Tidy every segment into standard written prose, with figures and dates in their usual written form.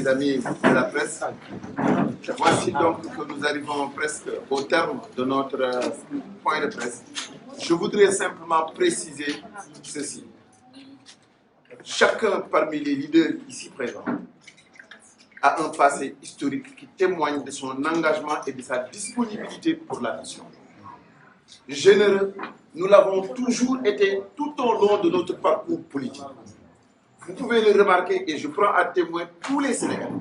mes amis de la presse, voici donc que nous arrivons presque au terme de notre point de presse. Je voudrais simplement préciser ceci. Chacun parmi les leaders ici présents a un passé historique qui témoigne de son engagement et de sa disponibilité pour la nation. Généreux, nous l'avons toujours été tout au long de notre parcours politique. Vous pouvez le remarquer et je prends à témoin tous les Sénégalais.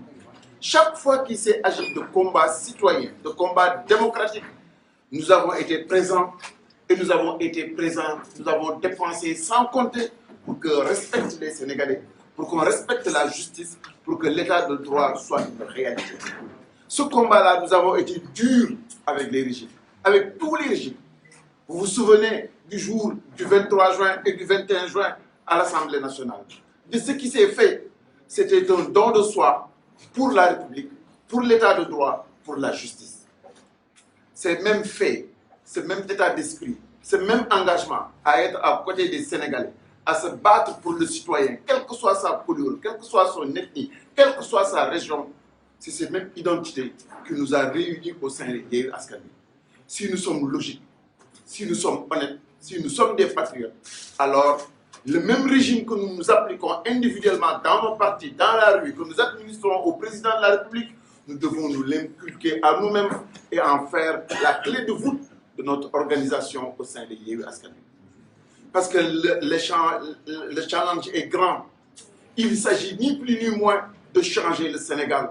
Chaque fois qu'il s'est agi de combats citoyens, de combats démocratiques, nous avons été présents et nous avons dépensé sans compter pour que respectent les Sénégalais, pour qu'on respecte la justice, pour que l'état de droit soit une réalité. Ce combat-là, nous avons été durs avec les régimes, avec tous les régimes. Vous vous souvenez du jour du 23 juin et du 21 juin à l'Assemblée nationale. De ce qui s'est fait, c'était un don de soi pour la République, pour l'état de droit, pour la justice. Ces mêmes faits, ce même état d'esprit, ce même engagement à être à côté des Sénégalais, à se battre pour le citoyen, quelle que soit sa couleur, quelle que soit son ethnie, quelle que soit sa région, c'est cette même identité qui nous a réunis au sein de Yewwi Askan Wi. Si nous sommes logiques, si nous sommes honnêtes, si nous sommes des patriotes, alors le même régime que nous nous appliquons individuellement dans nos partis, dans la rue, que nous administrons au président de la République, nous devons nous l'inculquer à nous-mêmes et en faire la clé de voûte de notre organisation au sein de Yewwi Askan Wi. Parce que le challenge est grand. Il ne s'agit ni plus ni moins de changer le Sénégal.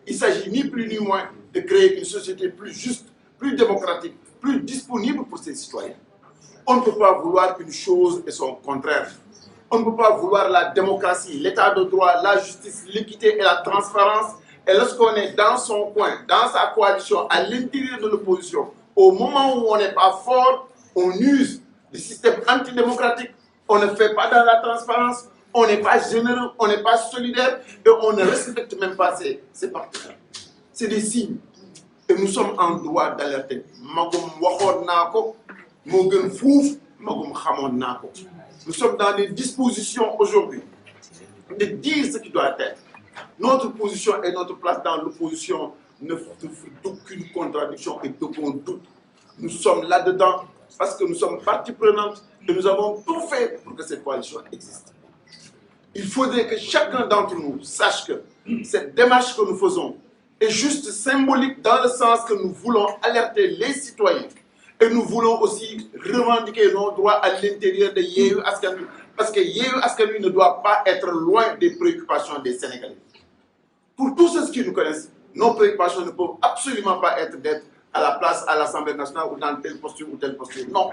Il ne s'agit ni plus ni moins de créer une société plus juste, plus démocratique, plus disponible pour ses citoyens. On ne peut pas vouloir une chose et son contraire. On ne peut pas vouloir la démocratie, l'état de droit, la justice, l'équité et la transparence. Et lorsqu'on est dans son coin, dans sa coalition, à l'intérieur de l'opposition, au moment où on n'est pas fort, on use du système antidémocratique. On ne fait pas dans la transparence, on n'est pas généreux, on n'est pas solidaire et on ne respecte même pas ses partenaires. C'est des signes. Et nous sommes en droit d'alerter. Nous sommes dans les dispositions aujourd'hui de dire ce qui doit être. Notre position et notre place dans l'opposition ne souffrent d'aucune contradiction et d'aucun doute. Nous sommes là-dedans parce que nous sommes partie prenante et nous avons tout fait pour que cette coalition existe. Il faudrait que chacun d'entre nous sache que cette démarche que nous faisons est juste symbolique dans le sens que nous voulons alerter les citoyens et nous voulons aussi revendiquer nos droits à l'intérieur de Yewwi Askan Wi parce que Yewwi Askan Wi ne doit pas être loin des préoccupations des Sénégalais. Pour tous ceux qui nous connaissent, nos préoccupations ne peuvent absolument pas être d'être à la place à l'Assemblée nationale ou dans telle posture ou telle posture. Non.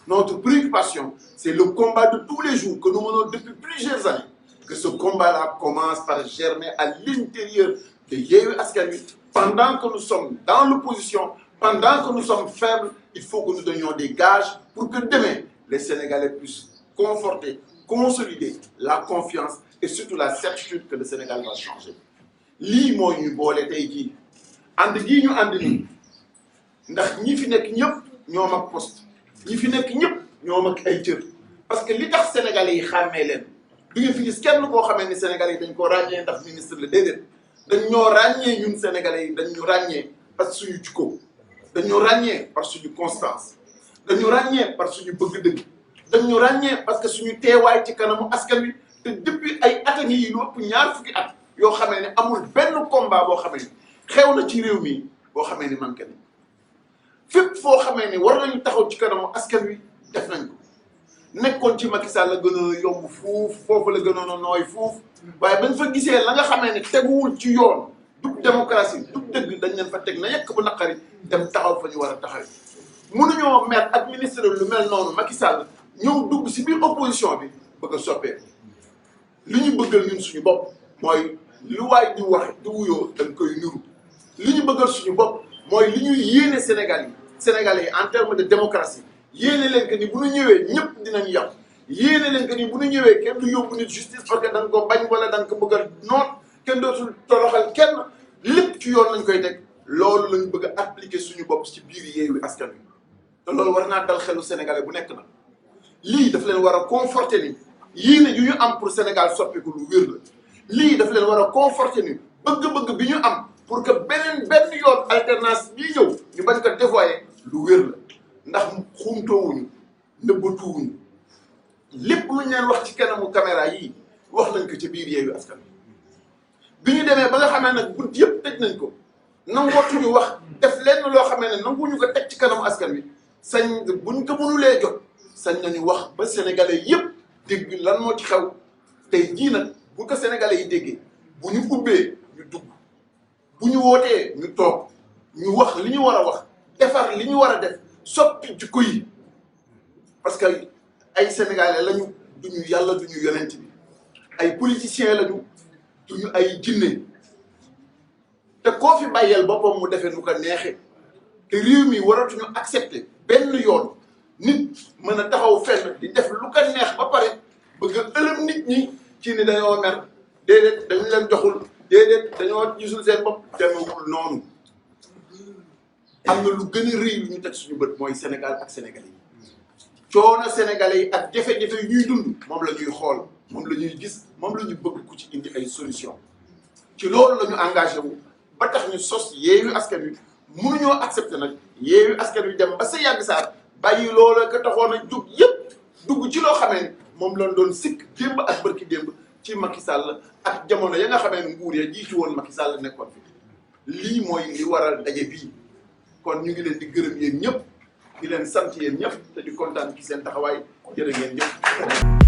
Notre préoccupation, c'est le combat de tous les jours que nous menons depuis plusieurs années. Que ce combat-là commence par germer à l'intérieur de Yewwi Askan Wi. Pendant que nous sommes dans l'opposition, pendant que nous sommes faibles, il faut que nous donnions des gages pour que demain, les Sénégalais puissent conforter, consolider la confiance et surtout la certitude que le Sénégal va changer. Lii moo ñu boole tey jii ànd gii ñu ànd nii ndax ñi fi nekk ñëpp ñoom ak poste ñi fi nekk ñëpp ñoom ak ay cër parce que li tax Sénégalais yi xàmmee leen du ngeen fi gis kenn koo xamee ni Sénégalais yi dañ ko ràññee ndax ministre la déedéet dañ ñoo ràññee ñun Sénégalais yi dañ ñu ràññee parce que suñu jikko dañ ñu ràññee par suñu constance dañ ñu ràññee par suñu bëgg-dëgg dañ ñu ràññee parce que suñu teewaay ci kanamu askan wi te depuis ay at a ngi yi lu ëpp ñaar fukki at yoo xamee ne amul benn combat boo xamee ni xew na ci réew mi boo xamee ni manqué nañ fépp foo xamee ni war nañu taxaw ci kanamu askan wi def nañ ko nekkoon ci Macky Sall la gënoon a yomb fuuf foofu la gënoon a nooy fuuf waaye bañ fa gisee la nga xamee ni teguwul ci yoon du démocratie du dëgg dañ leen fa teg na yekk bu naqari dem taxaw fa ñu war a taxaw mënuñoo mer administrer lu mel noonu Macky Sall ñëw dugg si biir opposition bi bëgg a soppeeku li ñu bëggal ñun suñu bopp mooy lu waay di wax di wuyoo dañ koy niru li ñu bëggal suñu bopp mooy li ñuy yéene Sénégalais yi en termes de démocratie yéene leen que ni bu ñu ñëwee ñëpp dinañ yàqu yéene leen que ni bu ñu ñëwee kenn du yóbbu nit justice parce que da nga ko bañ wala da nga ko bëgg a noot kenn dootul toroxal kenn lépp ci yoon lañ koy teg loolu lañ bëgg a appliquer suñu bopp ci biir Yewwi Askan Wi te loolu war naa dal xelu Sénégalais bu nekk na lii daf leen war a conforter ni yéene yu ñu am pour Sénégal soppiku lu wér la lii daf leen war a conforter ni bëgg-bëgg bi ñu am pour que benn yoon alternance bii ñëw ñu bañ ko dévoyer lu wér la ndax xumtoowuñu nëbbatuwuñu lépp lu ñu leen wax ci kanamu caméra yii wax nañ ko ci biir Yewwi Askan Wi bi ñu demee ba nga xamee nag bunt yëpp tëj nañ ko nangootuñu wax def lenn loo xamee ne nanguñu ko teg ci kanamu askan wi sañ buñ ko mënulee jot sañ nañu wax ba sénégalais yëpp dégg lan moo ci xew tey jii nag bu ko sénégalais yi déggee bu ñu ubbee ñu dugg bu ñu wootee ñu toog ñu wax li ñu war a wax defar li ñu war a def soppi jikko yi parce que ay sénégalais lañu duñu yàlla duñu yonent bi ay politiciens lañu duñu ay jinne te koo fi bàyyeel boppam mu defee nu ko neexee te réew mi waratuñu accepter benn yoon nit mën a taxaw fenn di def lu ko neex ba pare bëgg a ëlëm nit ñi ci ni dañoo mer déedéet dañu leen joxul déedéet dañoo gisul seen bopp demewul noonu am na lu gën a rëy lu ñu teg suñu bët mooy Sénégal ak Sénégalais yi coono Sénégalais yi ak jafe-jafe yu ñuy dund moom la ñuy xool moom la ñuy gis moom la ñu bëgg ku ci indi ay solution ci loolu la ñu engagé wu ba tax ñu sos Yewwi Askan Wi mënuñoo accepté nag Yewwi Askan Wi dem ba sa yàgg saar bàyyi loola ka taxoon a jóg yëpp dugg ci loo xamee ne moom lañ doon sikk démb ak bërki démb ci Macky Sall ak jamono ya nga xamee ne nguur ya jiitu woon Macky Sall nekkoon fi lii mooy li waral daje bii kon ñu ngi leen di gërëm yéen ñëpp di leen sant yéen ñëpp te di kontaan ci seen taxawaay jërë ngeen jëf